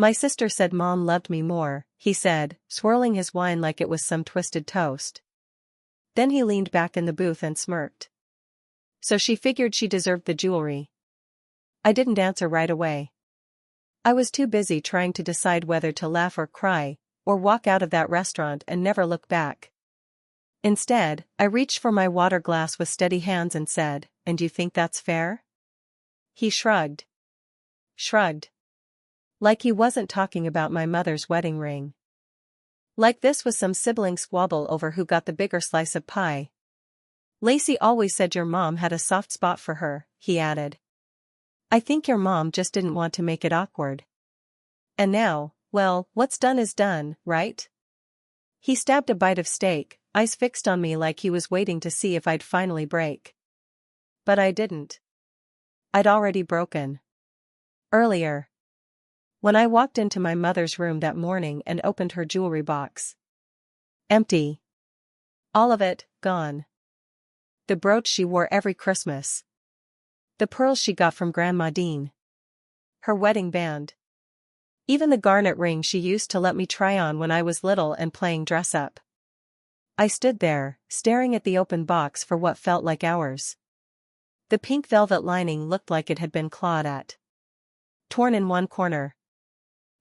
My sister said Mom loved me more, he said, swirling his wine like it was some twisted toast. Then he leaned back in the booth and smirked. So she figured she deserved the jewelry. I didn't answer right away. I was too busy trying to decide whether to laugh or cry, or walk out of that restaurant and never look back. Instead, I reached for my water glass with steady hands and said, "And you think that's fair?" He shrugged. Like he wasn't talking about my mother's wedding ring. Like this was some sibling squabble over who got the bigger slice of pie. Lacey always said your mom had a soft spot for her, he added. I think your mom just didn't want to make it awkward. And now, well, what's done is done, right? He stabbed a bite of steak, eyes fixed on me like he was waiting to see if I'd finally break. But I didn't. I'd already broken. Earlier. When I walked into my mother's room that morning and opened her jewelry box. Empty. All of it, gone. The brooch she wore every Christmas. The pearls she got from Grandma Dean. Her wedding band. Even the garnet ring she used to let me try on when I was little and playing dress-up. I stood there, staring at the open box for what felt like hours. The pink velvet lining looked like it had been clawed at. Torn in one corner.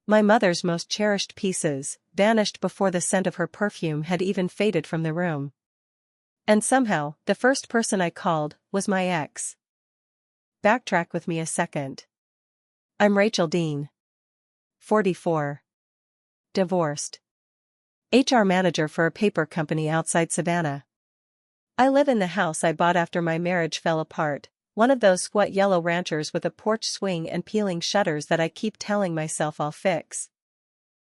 My mother's most cherished pieces vanished before the scent of her perfume had even faded from the room. And somehow, the first person I called was my ex. Backtrack with me a second. I'm Rachel Dean. 44. Divorced. HR manager for a paper company outside Savannah. I live in the house I bought after my marriage fell apart, one of those squat yellow ranchers with a porch swing and peeling shutters that I keep telling myself I'll fix.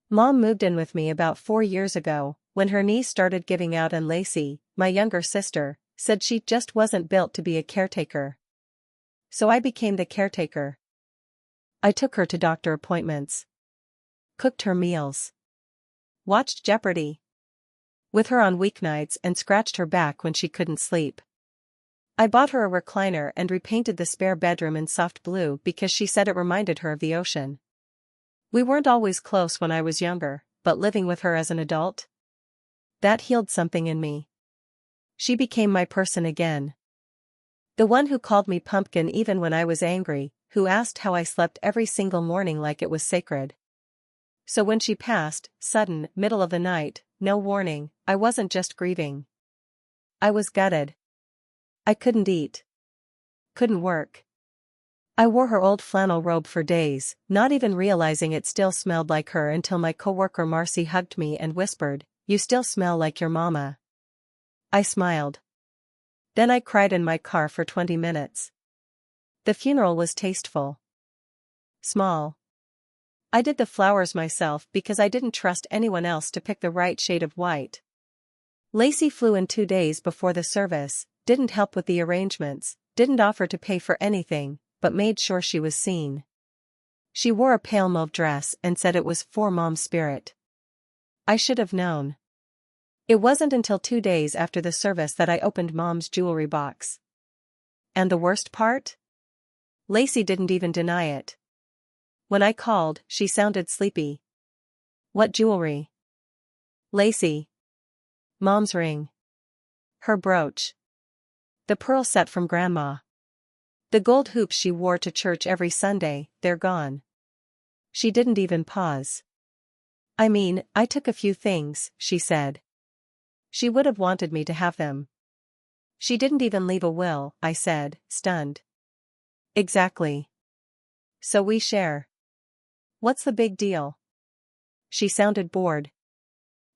Mom moved in with me about 4 years ago, when her knees started giving out and Lacey, my younger sister, said she just wasn't built to be a caretaker. So I became the caretaker. I took her to doctor appointments. Cooked her meals. Watched Jeopardy! With her on weeknights and scratched her back when she couldn't sleep. I bought her a recliner and repainted the spare bedroom in soft blue because she said it reminded her of the ocean. We weren't always close when I was younger, but living with her as an adult? That healed something in me. She became my person again. The one who called me pumpkin even when I was angry, who asked how I slept every single morning like it was sacred. So when she passed, sudden, middle of the night, no warning, I wasn't just grieving. I was gutted. I couldn't eat. Couldn't work. I wore her old flannel robe for days, not even realizing it still smelled like her until my coworker Marcy hugged me and whispered, "You still smell like your mama." I smiled. Then I cried in my car for 20 minutes. The funeral was tasteful. Small. I did the flowers myself because I didn't trust anyone else to pick the right shade of white. Lacey flew in 2 days before the service, didn't help with the arrangements, didn't offer to pay for anything, but made sure she was seen. She wore a pale mauve dress and said it was for Mom's spirit. I should have known. It wasn't until 2 days after the service that I opened Mom's jewelry box. And the worst part? Lacey didn't even deny it. When I called, she sounded sleepy. What jewelry? Lacey. Mom's ring. Her brooch. The pearl set from Grandma. The gold hoops she wore to church every Sunday, they're gone. She didn't even pause. I mean, I took a few things, she said. She would have wanted me to have them. She didn't even leave a will, I said, stunned. Exactly. So we share. What's the big deal? She sounded bored.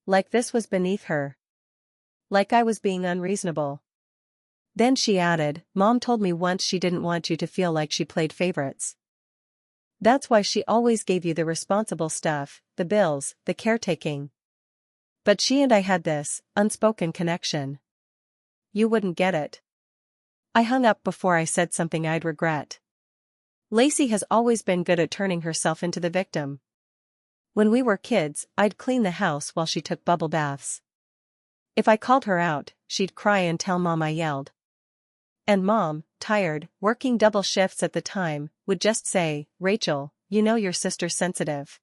Like this was beneath her. Like I was being unreasonable. Then she added, Mom told me once she didn't want you to feel like she played favorites. That's why she always gave you the responsible stuff, the bills, the caretaking. But she and I had this unspoken connection. You wouldn't get it. I hung up before I said something I'd regret. Lacey has always been good at turning herself into the victim. When we were kids, I'd clean the house while she took bubble baths. If I called her out, she'd cry and tell Mom I yelled. And Mom, tired, working double shifts at the time, would just say, Rachel, you know your sister's sensitive.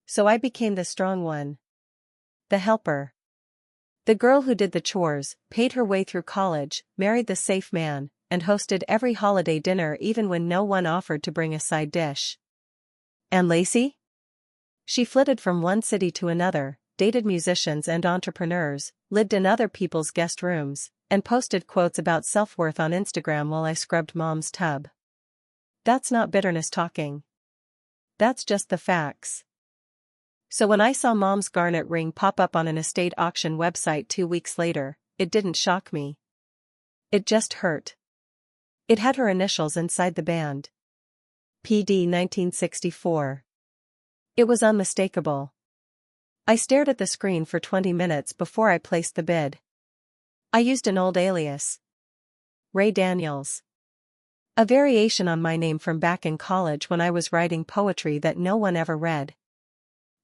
So I became the strong one. The helper. The girl who did the chores, paid her way through college, married the safe man, and hosted every holiday dinner even when no one offered to bring a side dish. And Lacey? She flitted from one city to another, dated musicians and entrepreneurs, lived in other people's guest rooms, and posted quotes about self-worth on Instagram while I scrubbed Mom's tub. That's not bitterness talking. That's just the facts. So when I saw Mom's garnet ring pop up on an estate auction website 2 weeks later, it didn't shock me. It just hurt. It had her initials inside the band. PD 1964. It was unmistakable. I stared at the screen for 20 minutes before I placed the bid. I used an old alias. Ray Daniels. A variation on my name from back in college when I was writing poetry that no one ever read.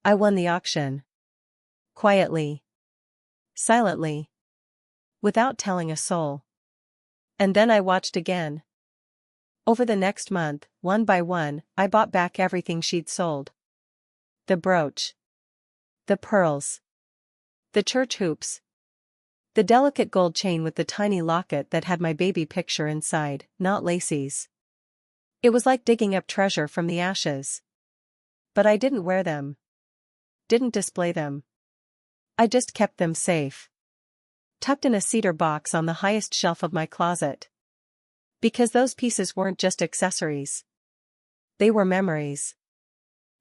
I won the auction. Quietly. Silently. Without telling a soul. And then I watched again. Over the next month, one by one, I bought back everything she'd sold. The brooch. The pearls. The church hoops. The delicate gold chain with the tiny locket that had my baby picture inside, not Lacey's. It was like digging up treasure from the ashes. But I didn't wear them. Didn't display them. I just kept them safe. Tucked in a cedar box on the highest shelf of my closet. Because those pieces weren't just accessories. They were memories.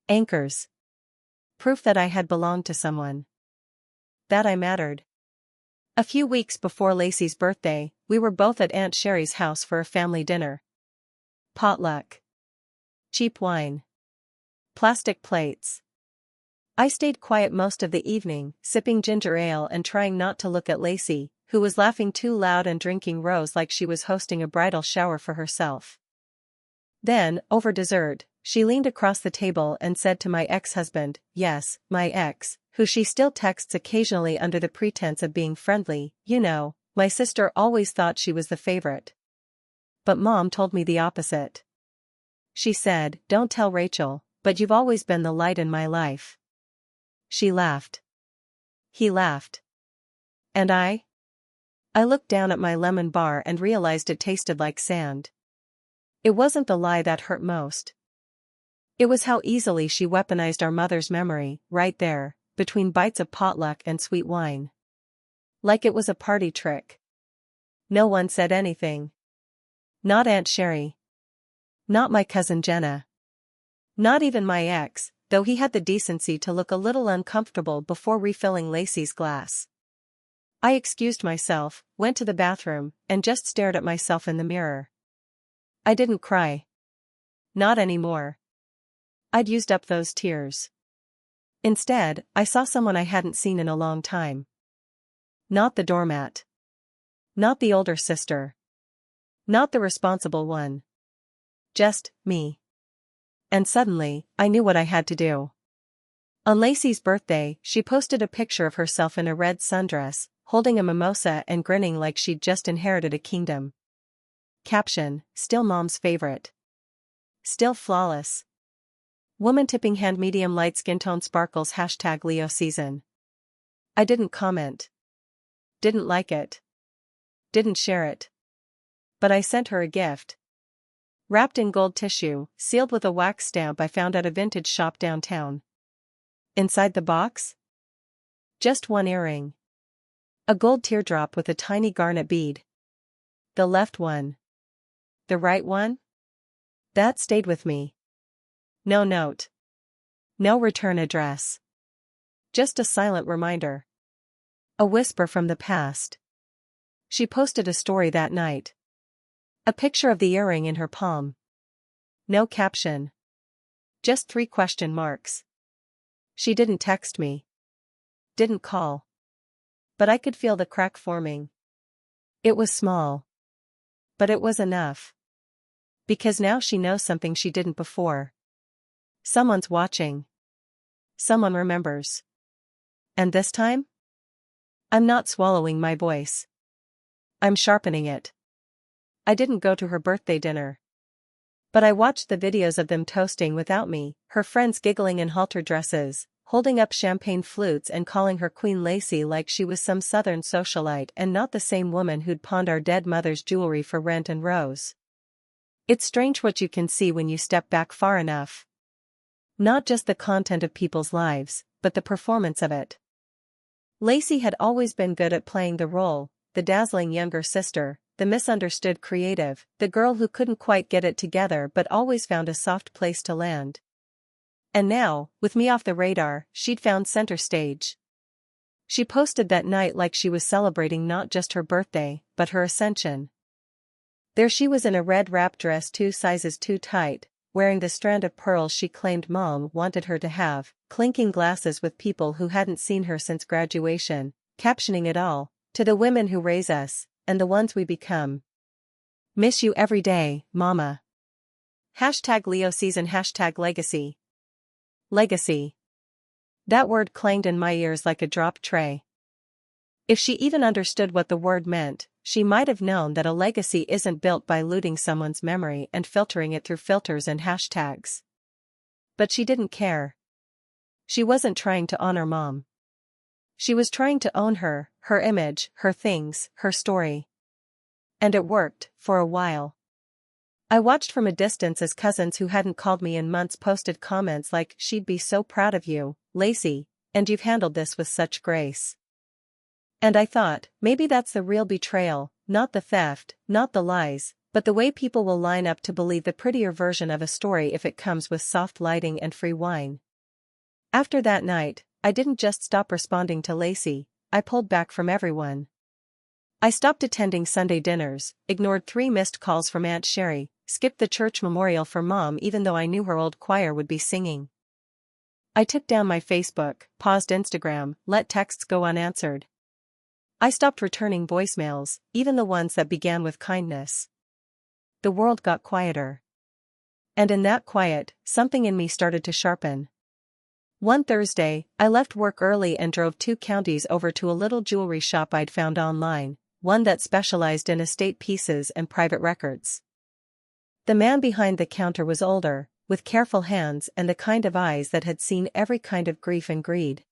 Anchors. Proof that I had belonged to someone. That I mattered. A few weeks before Lacey's birthday, we were both at Aunt Sherry's house for a family dinner. Potluck. Cheap wine. Plastic plates. I stayed quiet most of the evening, sipping ginger ale and trying not to look at Lacey, who was laughing too loud and drinking rose like she was hosting a bridal shower for herself. Then, over dessert, she leaned across the table and said to my ex-husband, yes, my ex, who she still texts occasionally under the pretense of being friendly, you know, my sister always thought she was the favorite. But Mom told me the opposite. She said, don't tell Rachel, but you've always been the light in my life. She laughed. He laughed. And I looked down at my lemon bar and realized it tasted like sand. It wasn't the lie that hurt most. It was how easily she weaponized our mother's memory, right there, between bites of potluck and sweet wine. Like it was a party trick. No one said anything. Not Aunt Sherry. Not my cousin Jenna. Not even my ex, though he had the decency to look a little uncomfortable before refilling Lacey's glass. I excused myself, went to the bathroom, and just stared at myself in the mirror. I didn't cry. Not anymore. I'd used up those tears. Instead, I saw someone I hadn't seen in a long time. Not the doormat. Not the older sister. Not the responsible one. Just me. And suddenly, I knew what I had to do. On Lacey's birthday, she posted a picture of herself in a red sundress, holding a mimosa and grinning like she'd just inherited a kingdom. Caption, still Mom's favorite. Still flawless. Woman tipping hand medium light skin tone sparkles # Leo season. I didn't comment. Didn't like it. Didn't share it. But I sent her a gift. Wrapped in gold tissue, sealed with a wax stamp I found at a vintage shop downtown. Inside the box? Just one earring. A gold teardrop with a tiny garnet bead. The left one. The right one? That stayed with me. No note. No return address. Just a silent reminder. A whisper from the past. She posted a story that night. A picture of the earring in her palm. No caption. Just 3 question marks. She didn't text me. Didn't call. But I could feel the crack forming. It was small. But it was enough. Because now she knows something she didn't before. Someone's watching. Someone remembers. And this time? I'm not swallowing my voice. I'm sharpening it. I didn't go to her birthday dinner. But I watched the videos of them toasting without me, her friends giggling in halter dresses, holding up champagne flutes and calling her Queen Lacey like she was some southern socialite and not the same woman who'd pawned our dead mother's jewelry for rent and rose. It's strange what you can see when you step back far enough. Not just the content of people's lives, but the performance of it. Lacey had always been good at playing the role, the dazzling younger sister, the misunderstood creative, the girl who couldn't quite get it together but always found a soft place to land. And now, with me off the radar, she'd found center stage. She posted that night like she was celebrating not just her birthday, but her ascension. There she was in a red wrap dress 2 sizes too tight, wearing the strand of pearls she claimed Mom wanted her to have, clinking glasses with people who hadn't seen her since graduation, captioning it all, "To the women who raise us, and the ones we become. Miss you every day, Mama." #Leo season #legacy. Legacy. That word clanged in my ears like a dropped tray. If she even understood what the word meant, she might have known that a legacy isn't built by looting someone's memory and filtering it through filters and hashtags. But she didn't care. She wasn't trying to honor Mom. She was trying to own her, her image, her things, her story. And it worked, for a while. I watched from a distance as cousins who hadn't called me in months posted comments like, "She'd be so proud of you, Lacey, and you've handled this with such grace." And I thought, maybe that's the real betrayal, not the theft, not the lies, but the way people will line up to believe the prettier version of a story if it comes with soft lighting and free wine. After that night, I didn't just stop responding to Lacey, I pulled back from everyone. I stopped attending Sunday dinners, ignored 3 missed calls from Aunt Sherry, skipped the church memorial for Mom even though I knew her old choir would be singing. I took down my Facebook, paused Instagram, let texts go unanswered. I stopped returning voicemails, even the ones that began with kindness. The world got quieter. And in that quiet, something in me started to sharpen. One Thursday, I left work early and drove 2 counties over to a little jewelry shop I'd found online, one that specialized in estate pieces and private records. The man behind the counter was older, with careful hands and the kind of eyes that had seen every kind of grief and greed.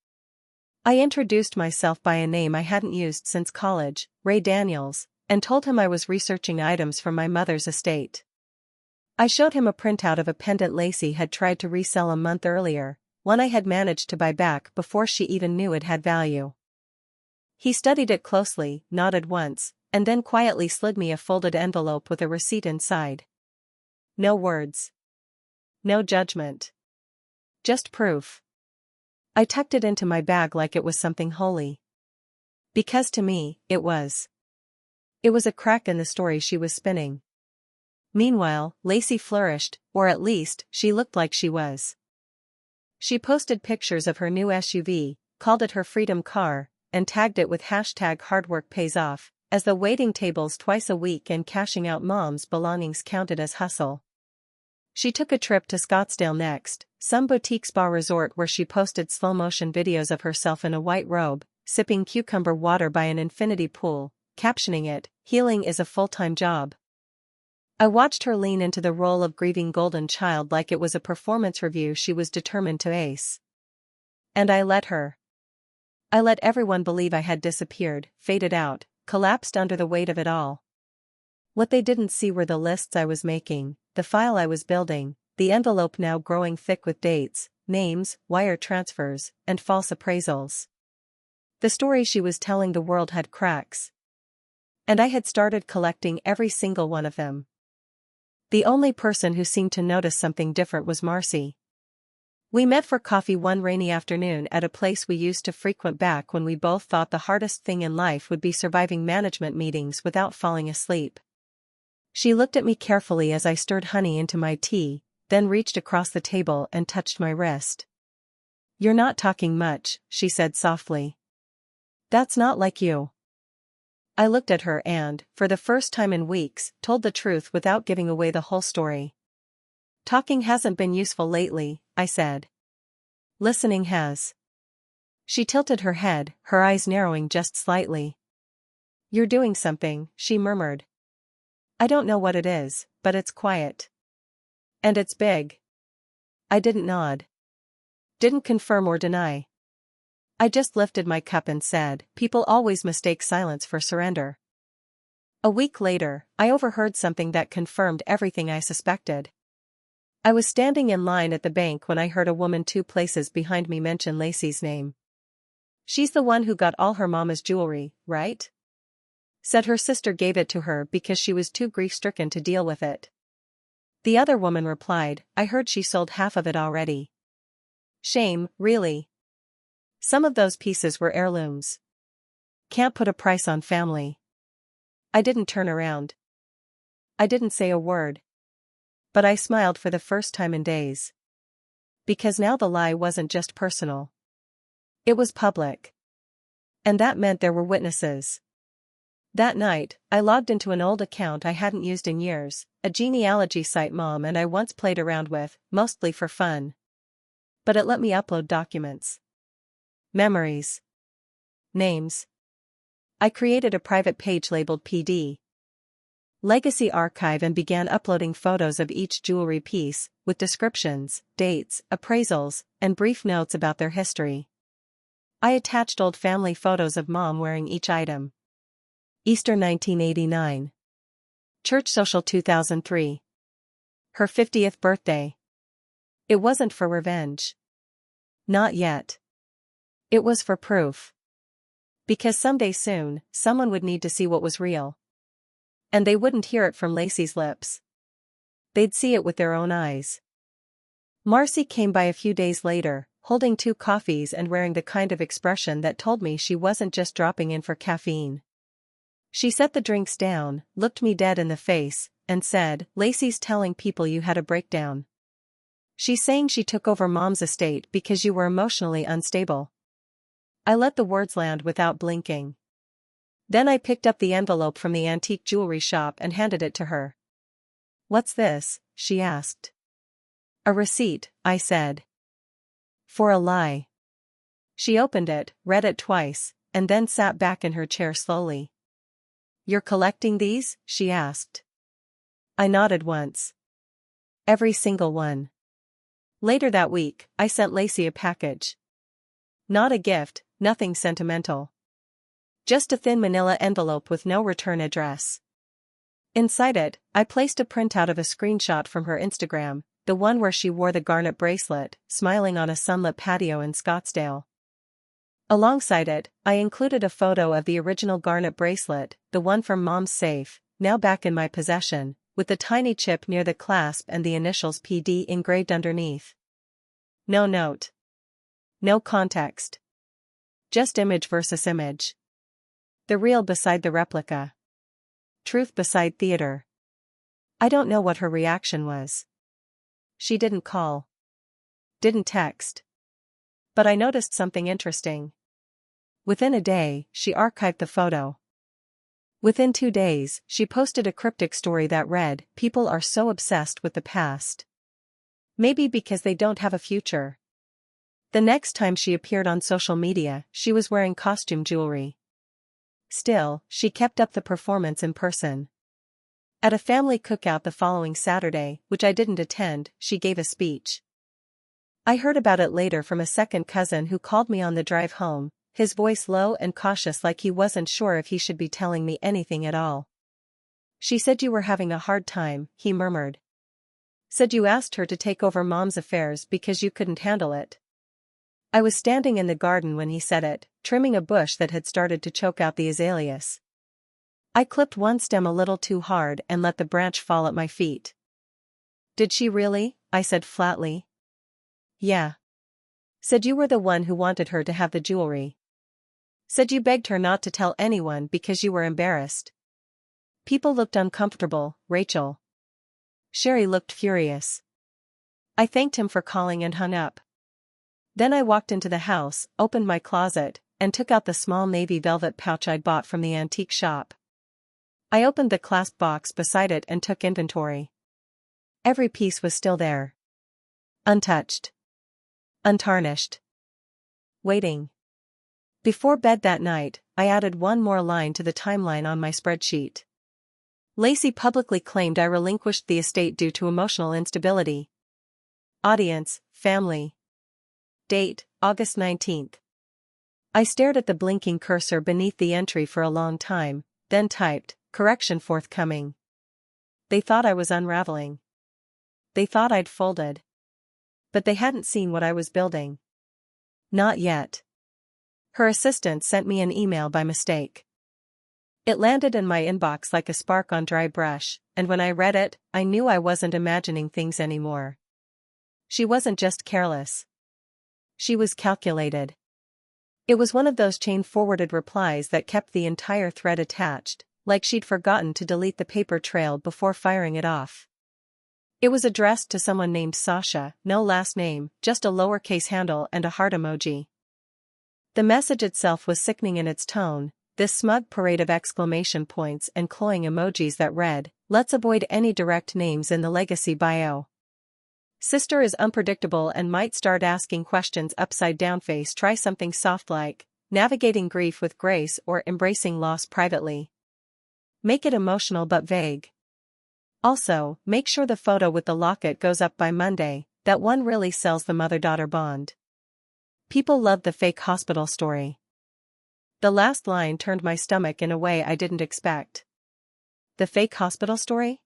I introduced myself by a name I hadn't used since college, Ray Daniels, and told him I was researching items from my mother's estate. I showed him a printout of a pendant Lacey had tried to resell a month earlier, one I had managed to buy back before she even knew it had value. He studied it closely, nodded once, and then quietly slid me a folded envelope with a receipt inside. No words. No judgment. Just proof. I tucked it into my bag like it was something holy. Because to me, it was. It was a crack in the story she was spinning. Meanwhile, Lacey flourished, or at least, she looked like she was. She posted pictures of her new SUV, called it her freedom car, and tagged it with #hardworkpayoff, as though waiting tables twice a week and cashing out Mom's belongings counted as hustle. She took a trip to Scottsdale next, some boutique spa resort where she posted slow-motion videos of herself in a white robe, sipping cucumber water by an infinity pool, captioning it, "Healing is a full-time job." I watched her lean into the role of grieving golden child like it was a performance review she was determined to ace. And I let her. I let everyone believe I had disappeared, faded out, collapsed under the weight of it all. What they didn't see were the lists I was making, the file I was building, the envelope now growing thick with dates, names, wire transfers, and false appraisals. The story she was telling the world had cracks. And I had started collecting every single one of them. The only person who seemed to notice something different was Marcy. We met for coffee one rainy afternoon at a place we used to frequent back when we both thought the hardest thing in life would be surviving management meetings without falling asleep. She looked at me carefully as I stirred honey into my tea, then reached across the table and touched my wrist. "You're not talking much," she said softly. "That's not like you." I looked at her and, for the first time in weeks, told the truth without giving away the whole story. "Talking hasn't been useful lately," I said. "Listening has." She tilted her head, her eyes narrowing just slightly. "You're doing something," she murmured. "I don't know what it is, but it's quiet. And it's big." I didn't nod. Didn't confirm or deny. I just lifted my cup and said, people always mistake silence for surrender. A week later, I overheard something that confirmed everything I suspected. I was standing in line at the bank when I heard a woman 2 places behind me mention Lacey's name. She's the one who got all her mama's jewelry, right? Said her sister gave it to her because she was too grief-stricken to deal with it. The other woman replied, I heard she sold half of it already. Shame, really. Some of those pieces were heirlooms. Can't put a price on family. I didn't turn around. I didn't say a word. But I smiled for the first time in days. Because now the lie wasn't just personal. It was public. And that meant there were witnesses. That night, I logged into an old account I hadn't used in years, a genealogy site Mom and I once played around with, mostly for fun. But it let me upload documents. Memories. Names. I created a private page labeled PD. Legacy Archive and began uploading photos of each jewelry piece, with descriptions, dates, appraisals, and brief notes about their history. I attached old family photos of Mom wearing each item. Easter 1989. Church Social 2003. Her 50th birthday. It wasn't for revenge. Not yet. It was for proof. Because someday soon, someone would need to see what was real. And they wouldn't hear it from Lacey's lips. They'd see it with their own eyes. Marcy came by a few days later, holding 2 coffees and wearing the kind of expression that told me she wasn't just dropping in for caffeine. She set the drinks down, looked me dead in the face, and said, Lacey's telling people you had a breakdown. She's saying she took over Mom's estate because you were emotionally unstable. I let the words land without blinking. Then I picked up the envelope from the antique jewelry shop and handed it to her. What's this? She asked. A receipt, I said. For a lie. She opened it, read it twice, and then sat back in her chair slowly. You're collecting these? She asked. I nodded once. Every single one. Later that week, I sent Lacey a package. Not a gift, nothing sentimental. Just a thin manila envelope with no return address. Inside it, I placed a printout of a screenshot from her Instagram, the one where she wore the garnet bracelet, smiling on a sunlit patio in Scottsdale. Alongside it, I included a photo of the original garnet bracelet, the one from Mom's safe, now back in my possession, with the tiny chip near the clasp and the initials PD engraved underneath. No note. No context. Just image versus image. The real beside the replica. Truth beside theater. I don't know what her reaction was. She didn't call. Didn't text. But I noticed something interesting. Within a day, she archived the photo. Within 2 days, she posted a cryptic story that read, People are so obsessed with the past. Maybe because they don't have a future. The next time she appeared on social media, she was wearing costume jewelry. Still, she kept up the performance in person. At a family cookout the following Saturday, which I didn't attend, she gave a speech. I heard about it later from a second cousin who called me on the drive home, his voice low and cautious like he wasn't sure if he should be telling me anything at all. She said you were having a hard time, he murmured. Said you asked her to take over Mom's affairs because you couldn't handle it. I was standing in the garden when he said it, trimming a bush that had started to choke out the azaleas. I clipped one stem a little too hard and let the branch fall at my feet. Did she really? I said flatly. Yeah. Said you were the one who wanted her to have the jewelry. Said you begged her not to tell anyone because you were embarrassed. People looked uncomfortable, Rachel. Sherry looked furious. I thanked him for calling and hung up. Then I walked into the house, opened my closet, and took out the small navy velvet pouch I'd bought from the antique shop. I opened the clasp box beside it and took inventory. Every piece was still there. Untouched. Untarnished. Waiting. Before bed that night, I added one more line to the timeline on my spreadsheet. Lacey publicly claimed I relinquished the estate due to emotional instability. Audience, family. Date, August 19th. I stared at the blinking cursor beneath the entry for a long time, then typed, correction forthcoming. They thought I was unraveling. They thought I'd folded. But they hadn't seen what I was building. Not yet. Her assistant sent me an email by mistake. It landed in my inbox like a spark on dry brush, and when I read it, I knew I wasn't imagining things anymore. She wasn't just careless. She was calculated. It was one of those chain-forwarded replies that kept the entire thread attached, like she'd forgotten to delete the paper trail before firing it off. It was addressed to someone named Sasha, no last name, just a lowercase handle and a heart emoji. The message itself was sickening in its tone, this smug parade of exclamation points and cloying emojis that read, "Let's avoid any direct names in the legacy bio. Sister is unpredictable and might start asking questions upside down. Face, try something soft like navigating grief with grace or embracing loss privately. Make it emotional but vague. Also, make sure the photo with the locket goes up by Monday, that one really sells the mother-daughter bond. People love the fake hospital story." The last line turned my stomach in a way I didn't expect. The fake hospital story?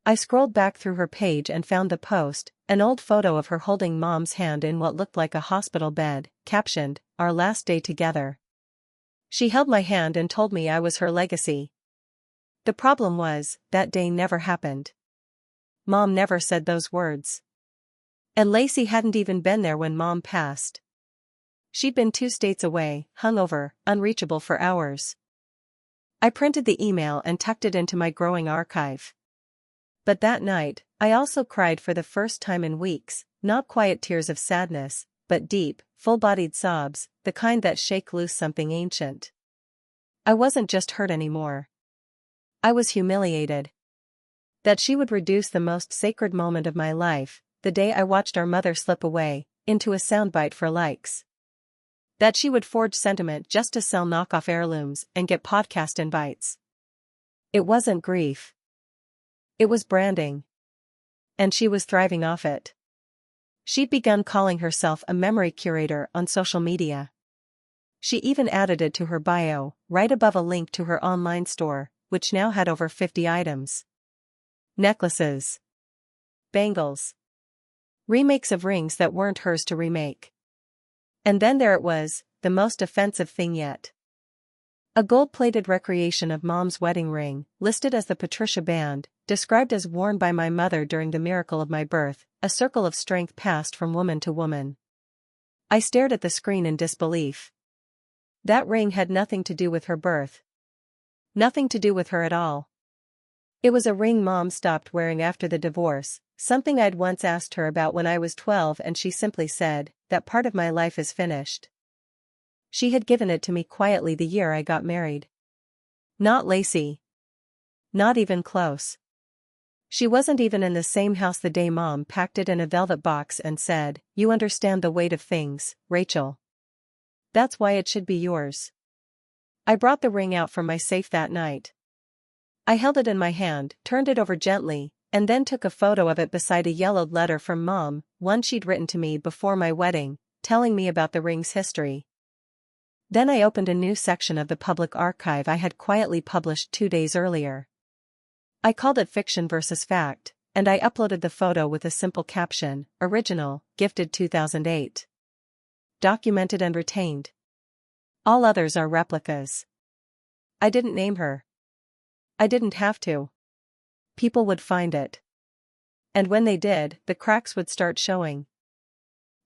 I scrolled back through her page and found the post, an old photo of her holding Mom's hand in what looked like a hospital bed, captioned, "Our last day together." She held my hand and told me I was her legacy. The problem was, that day never happened. Mom never said those words. And Lacey hadn't even been there when Mom passed. She'd been 2 states away, hungover, unreachable for hours. I printed the email and tucked it into my growing archive. But that night, I also cried for the first time in weeks, not quiet tears of sadness, but deep, full-bodied sobs, the kind that shake loose something ancient. I wasn't just hurt anymore. I was humiliated. That she would reduce the most sacred moment of my life, the day I watched our mother slip away, into a soundbite for likes. That she would forge sentiment just to sell knockoff heirlooms and get podcast invites. It wasn't grief. It was branding. And she was thriving off it. She'd begun calling herself a memory curator on social media. She even added it to her bio, right above a link to her online store, which now had over 50 items. Necklaces. Bangles. Remakes of rings that weren't hers to remake. And then there it was, the most offensive thing yet. A gold-plated recreation of Mom's wedding ring, listed as the Patricia band, described as worn by my mother during the miracle of my birth, a circle of strength passed from woman to woman. I stared at the screen in disbelief. That ring had nothing to do with her birth. Nothing to do with her at all. It was a ring Mom stopped wearing after the divorce, something I'd once asked her about when I was 12 and she simply said, "That part of my life is finished." She had given it to me quietly the year I got married. Not Lacey. Not even close. She wasn't even in the same house the day Mom packed it in a velvet box and said, "You understand the weight of things, Rachel. That's why it should be yours." I brought the ring out from my safe that night. I held it in my hand, turned it over gently, and then took a photo of it beside a yellowed letter from Mom, one she'd written to me before my wedding, telling me about the ring's history. Then I opened a new section of the public archive I had quietly published 2 days earlier. I called it Fiction versus Fact, and I uploaded the photo with a simple caption, "Original, gifted 2008. Documented and retained. All others are replicas." I didn't name her. I didn't have to. People would find it. And when they did, the cracks would start showing.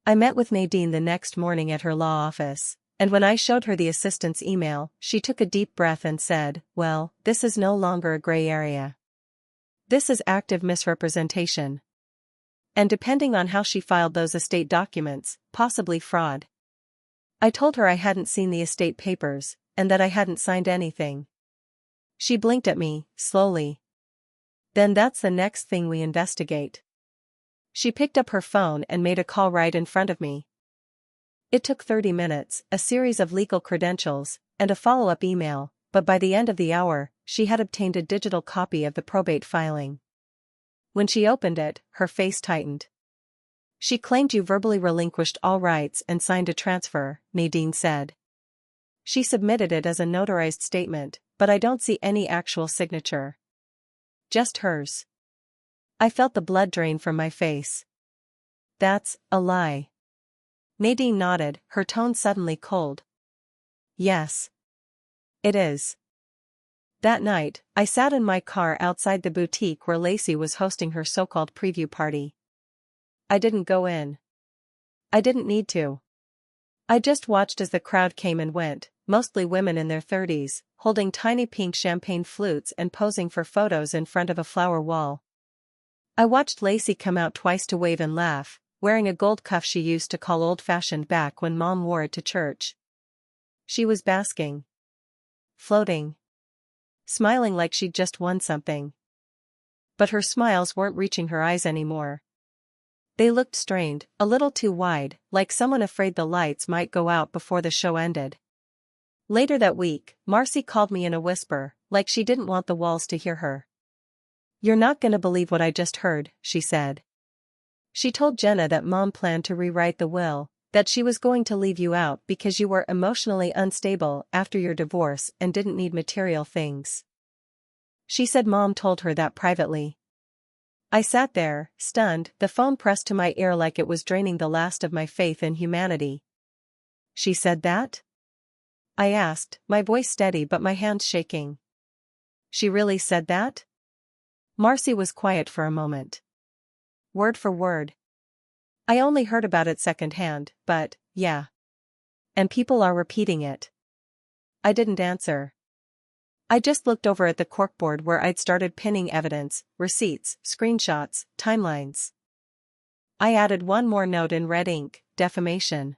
I met with Nadine the next morning at her law office, and when I showed her the assistant's email, she took a deep breath and said, "Well, this is no longer a gray area. This is active misrepresentation. And depending on how she filed those estate documents, possibly fraud." I told her I hadn't seen the estate papers, and that I hadn't signed anything. She blinked at me, slowly. "Then that's the next thing we investigate." She picked up her phone and made a call right in front of me. It took 30 minutes, a series of legal credentials, and a follow-up email, but by the end of the hour, she had obtained a digital copy of the probate filing. When she opened it, her face tightened. She claimed you verbally relinquished all rights and signed a transfer, Nadine said. She submitted it as a notarized statement, but I don't see any actual signature. Just hers. I felt the blood drain from my face. That's a lie. Nadine nodded, her tone suddenly cold. Yes. It is. That night, I sat in my car outside the boutique where Lacey was hosting her so-called preview party. I didn't go in. I didn't need to. I just watched as the crowd came and went, mostly women in their 30s, holding tiny pink champagne flutes and posing for photos in front of a flower wall. I watched Lacey come out twice to wave and laugh, wearing a gold cuff she used to call old-fashioned back when Mom wore it to church. She was basking. Floating. Smiling like she'd just won something. But her smiles weren't reaching her eyes anymore. They looked strained, a little too wide, like someone afraid the lights might go out before the show ended. Later that week, Marcy called me in a whisper, like she didn't want the walls to hear her. "You're not gonna believe what I just heard," she said. She told Jenna that Mom planned to rewrite the will, that she was going to leave you out because you were emotionally unstable after your divorce and didn't need material things. She said Mom told her that privately. I sat there, stunned, the phone pressed to my ear like it was draining the last of my faith in humanity. "She said that?" I asked, my voice steady but my hands shaking. "She really said that?" Marcy was quiet for a moment. "Word for word. I only heard about it secondhand, but, yeah. And people are repeating it." I didn't answer. I just looked over at the corkboard where I'd started pinning evidence, receipts, screenshots, timelines. I added one more note in red ink: defamation.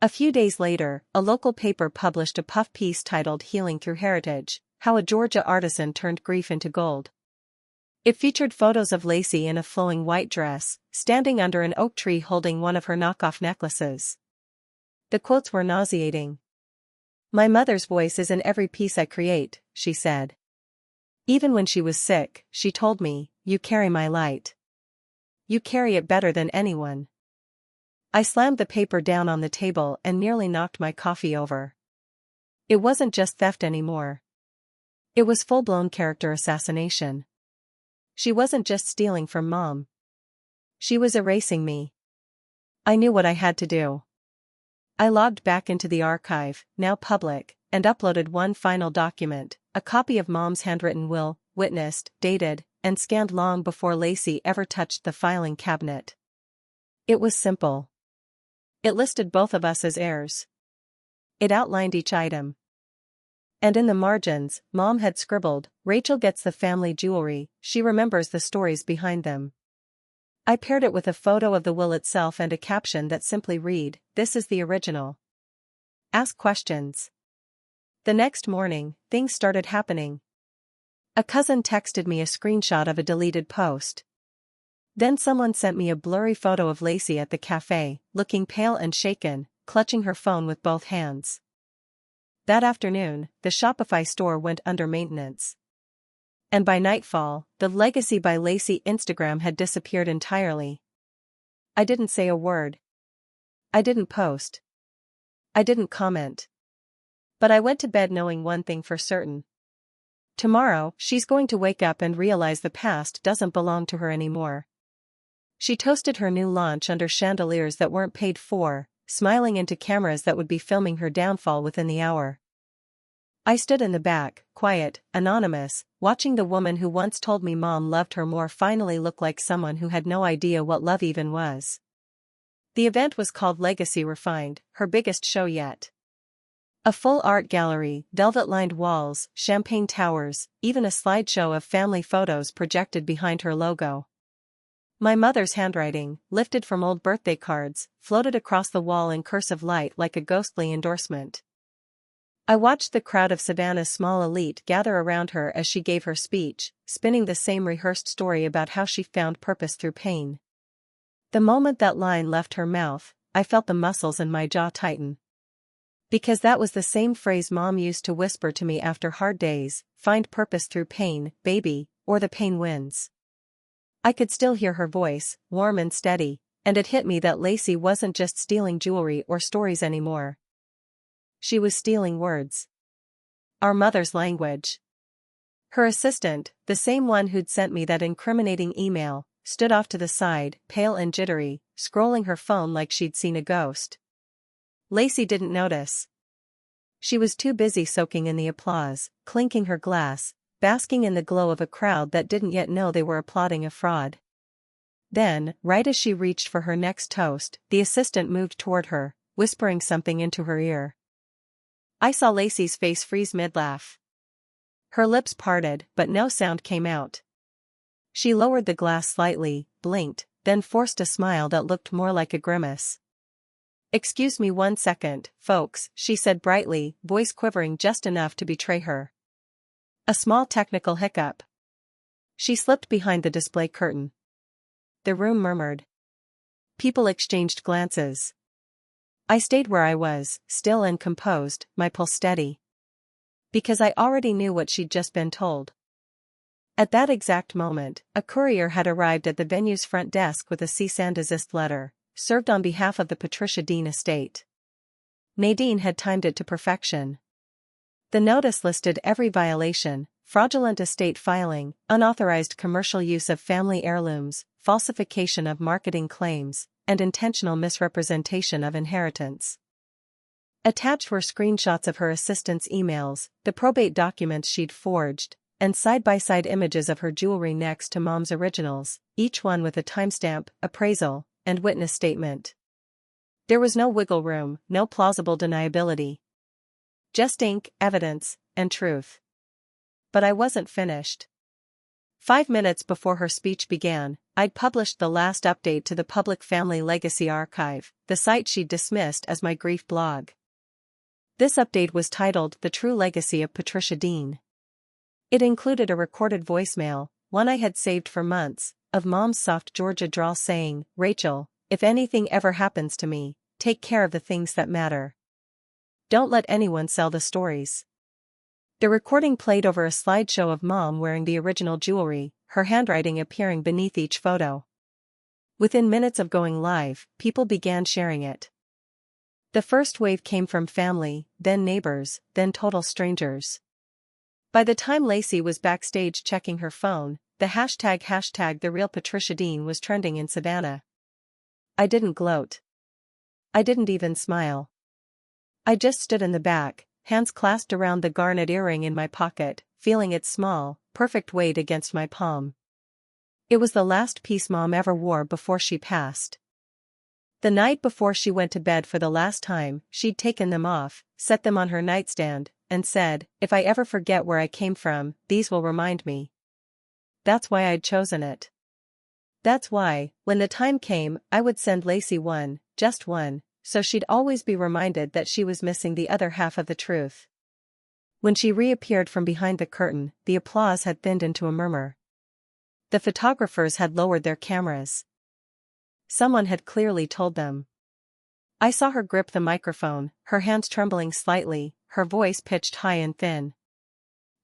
A few days later, a local paper published a puff piece titled "Healing Through Heritage: How a Georgia Artisan Turned Grief into Gold." It featured photos of Lacey in a flowing white dress, standing under an oak tree holding one of her knockoff necklaces. The quotes were nauseating. "My mother's voice is in every piece I create," she said. "Even when she was sick, she told me, 'You carry my light. You carry it better than anyone.'" I slammed the paper down on the table and nearly knocked my coffee over. It wasn't just theft anymore. It was full-blown character assassination. She wasn't just stealing from Mom. She was erasing me. I knew what I had to do. I logged back into the archive, now public, and uploaded one final document, a copy of Mom's handwritten will, witnessed, dated, and scanned long before Lacey ever touched the filing cabinet. It was simple. It listed both of us as heirs. It outlined each item. And in the margins, Mom had scribbled, "Rachel gets the family jewelry, she remembers the stories behind them." I paired it with a photo of the will itself and a caption that simply read, "This is the original. Ask questions." The next morning, things started happening. A cousin texted me a screenshot of a deleted post. Then someone sent me a blurry photo of Lacey at the cafe, looking pale and shaken, clutching her phone with both hands. That afternoon, the Shopify store went under maintenance. And by nightfall, the Legacy by Lacey Instagram had disappeared entirely. I didn't say a word. I didn't post. I didn't comment. But I went to bed knowing one thing for certain. Tomorrow, she's going to wake up and realize the past doesn't belong to her anymore. She toasted her new launch under chandeliers that weren't paid for, smiling into cameras that would be filming her downfall within the hour. I stood in the back, quiet, anonymous, watching the woman who once told me Mom loved her more finally look like someone who had no idea what love even was. The event was called Legacy Refined, her biggest show yet. A full art gallery, velvet-lined walls, champagne towers, even a slideshow of family photos projected behind her logo. My mother's handwriting, lifted from old birthday cards, floated across the wall in cursive light like a ghostly endorsement. I watched the crowd of Savannah's small elite gather around her as she gave her speech, spinning the same rehearsed story about how she found purpose through pain. The moment that line left her mouth, I felt the muscles in my jaw tighten. Because that was the same phrase Mom used to whisper to me after hard days, "Find purpose through pain, baby, or the pain wins." I could still hear her voice, warm and steady, And it hit me that Lacey wasn't just stealing jewelry or stories anymore. She was stealing words. Our mother's language. Her assistant, the same one who'd sent me that incriminating email, stood off to the side, pale and jittery, scrolling her phone like she'd seen a ghost. Lacey didn't notice. She was too busy soaking in the applause, clinking her glass, basking in the glow of a crowd that didn't yet know they were applauding a fraud. Then, right as she reached for her next toast, the assistant moved toward her, whispering something into her ear. I saw Lacey's face freeze mid-laugh. Her lips parted, but no sound came out. She lowered the glass slightly, blinked, then forced a smile that looked more like a grimace. "Excuse me 1 second, folks," she said brightly, voice quivering just enough to betray her. A small technical hiccup. She slipped behind the display curtain. The room murmured. People exchanged glances. I stayed where I was, still and composed, my pulse steady. Because I already knew what she'd just been told. At that exact moment, a courier had arrived at the venue's front desk with a cease and desist letter, served on behalf of the Patricia Dean estate. Nadine had timed it to perfection. The notice listed every violation: fraudulent estate filing, unauthorized commercial use of family heirlooms, falsification of marketing claims, and intentional misrepresentation of inheritance. Attached were screenshots of her assistant's emails, the probate documents she'd forged, and side-by-side images of her jewelry next to Mom's originals, each one with a timestamp, appraisal, and witness statement. There was no wiggle room, no plausible deniability. Just ink, evidence, and truth. But I wasn't finished. 5 minutes before her speech began, I'd published the last update to the Public Family Legacy Archive, the site she'd dismissed as my grief blog. This update was titled The True Legacy of Patricia Dean. It included a recorded voicemail, one I had saved for months, of Mom's soft Georgia drawl saying, "Rachel, if anything ever happens to me, take care of the things that matter. Don't let anyone sell the stories." The recording played over a slideshow of Mom wearing the original jewelry, her handwriting appearing beneath each photo. Within minutes of going live, people began sharing it. The first wave came from family, then neighbors, then total strangers. By the time Lacey was backstage checking her phone, the hashtag The Real Patricia Dean was trending in Savannah. I didn't gloat. I didn't even smile. I just stood in the back, hands clasped around the garnet earring in my pocket, feeling its small, perfect weight against my palm. It was the last piece Mom ever wore before she passed. The night before she went to bed for the last time, she'd taken them off, set them on her nightstand, and said, "If I ever forget where I came from, these will remind me." That's why I'd chosen it. That's why, when the time came, I would send Lacey one, just one, so she'd always be reminded that she was missing the other half of the truth. When she reappeared from behind the curtain, the applause had thinned into a murmur. The photographers had lowered their cameras. Someone had clearly told them. I saw her grip the microphone, her hands trembling slightly, her voice pitched high and thin.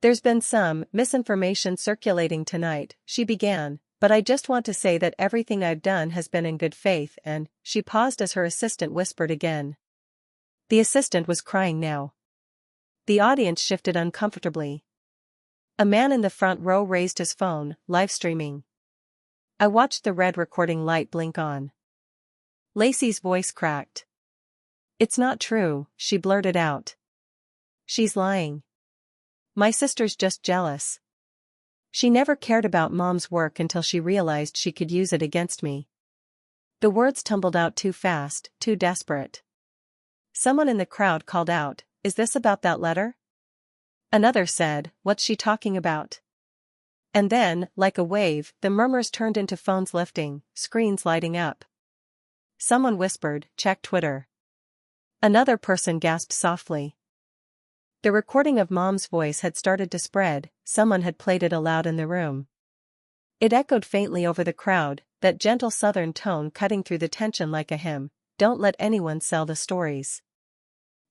"There's been some misinformation circulating tonight," she began, "but I just want to say that everything I've done has been in good faith," and she paused as her assistant whispered again. The assistant was crying now. The audience shifted uncomfortably. A man in the front row raised his phone, live streaming. I watched the red recording light blink on. Lacey's voice cracked. "It's not true," she blurted out. "She's lying. My sister's just jealous. She never cared about Mom's work until she realized she could use it against me." The words tumbled out too fast, too desperate. Someone in the crowd called out, "Is this about that letter?" Another said, "What's she talking about?" And then, like a wave, the murmurs turned into phones lifting, screens lighting up. Someone whispered, "Check Twitter." Another person gasped softly. The recording of Mom's voice had started to spread, someone had played it aloud in the room. It echoed faintly over the crowd, that gentle southern tone cutting through the tension like a hymn, "Don't let anyone sell the stories."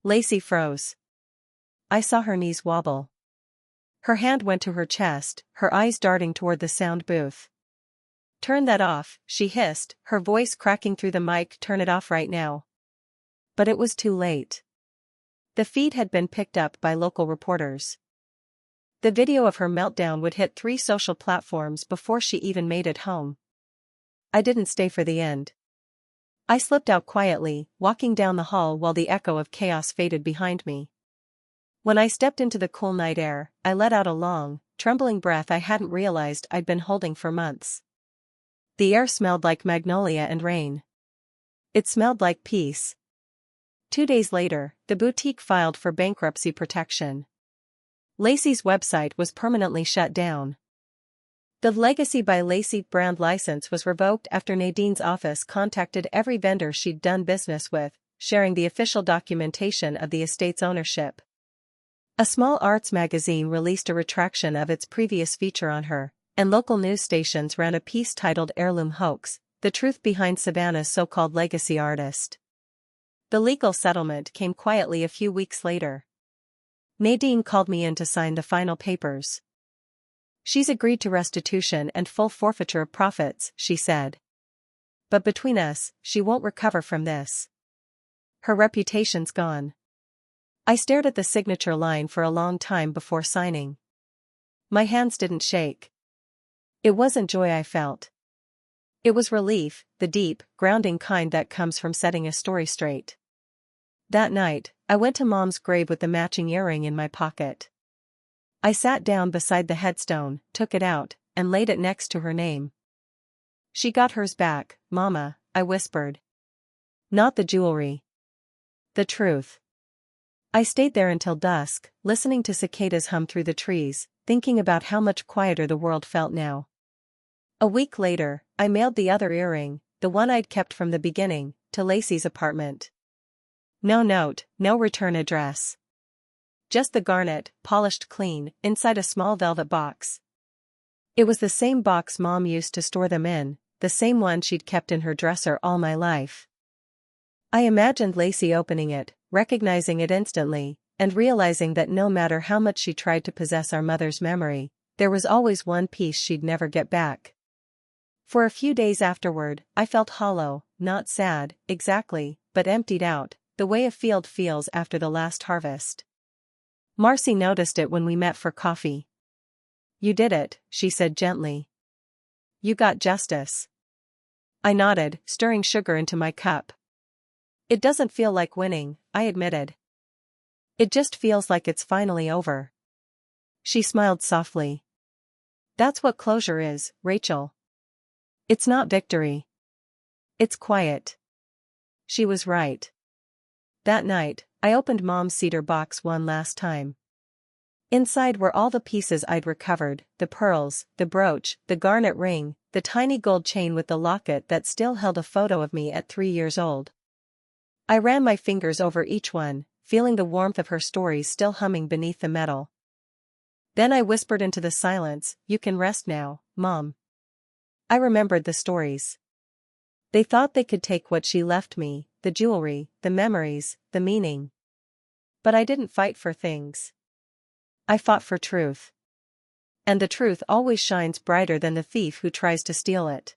Lacey froze. I saw her knees wobble. Her hand went to her chest, her eyes darting toward the sound booth. "Turn that off," she hissed, her voice cracking through the mic. "Turn it off right now." But it was too late. The feed had been picked up by local reporters. The video of her meltdown would hit 3 social platforms before she even made it home. I didn't stay for the end. I slipped out quietly, walking down the hall while the echo of chaos faded behind me. When I stepped into the cool night air, I let out a long, trembling breath I hadn't realized I'd been holding for months. The air smelled like magnolia and rain. It smelled like peace. 2 days later, the boutique filed for bankruptcy protection. Lacey's website was permanently shut down. The Legacy by Lacey brand license was revoked after Nadine's office contacted every vendor she'd done business with, sharing the official documentation of the estate's ownership. A small arts magazine released a retraction of its previous feature on her, and local news stations ran a piece titled "Heirloom Hoax: The Truth Behind Savannah's So-Called Legacy Artist." The legal settlement came quietly a few weeks later. Nadine called me in to sign the final papers. "She's agreed to restitution and full forfeiture of profits," she said. "But between us, she won't recover from this. Her reputation's gone." I stared at the signature line for a long time before signing. My hands didn't shake. It wasn't joy I felt. It was relief, the deep, grounding kind that comes from setting a story straight. That night, I went to Mom's grave with the matching earring in my pocket. I sat down beside the headstone, took it out, and laid it next to her name. "She got hers back, Mama," I whispered. "Not the jewelry. The truth." I stayed there until dusk, listening to cicadas hum through the trees, thinking about how much quieter the world felt now. A week later, I mailed the other earring, the one I'd kept from the beginning, to Lacey's apartment. No note, no return address. Just the garnet, polished clean, inside a small velvet box. It was the same box Mom used to store them in, the same one she'd kept in her dresser all my life. I imagined Lacey opening it, recognizing it instantly, and realizing that no matter how much she tried to possess our mother's memory, there was always one piece she'd never get back. For a few days afterward, I felt hollow, not sad, exactly, but emptied out, the way a field feels after the last harvest. Marcy noticed it when we met for coffee. "You did it," she said gently. "You got justice." I nodded, stirring sugar into my cup. "It doesn't feel like winning," I admitted. "It just feels like it's finally over." She smiled softly. "That's what closure is, Rachel. It's not victory. It's quiet." She was right. That night, I opened Mom's cedar box one last time. Inside were all the pieces I'd recovered, the pearls, the brooch, the garnet ring, the tiny gold chain with the locket that still held a photo of me at 3 years old. I ran my fingers over each one, feeling the warmth of her stories still humming beneath the metal. Then I whispered into the silence, "You can rest now, Mom." I remembered the stories. They thought they could take what she left me, the jewelry, the memories, the meaning. But I didn't fight for things. I fought for truth. And the truth always shines brighter than the thief who tries to steal it.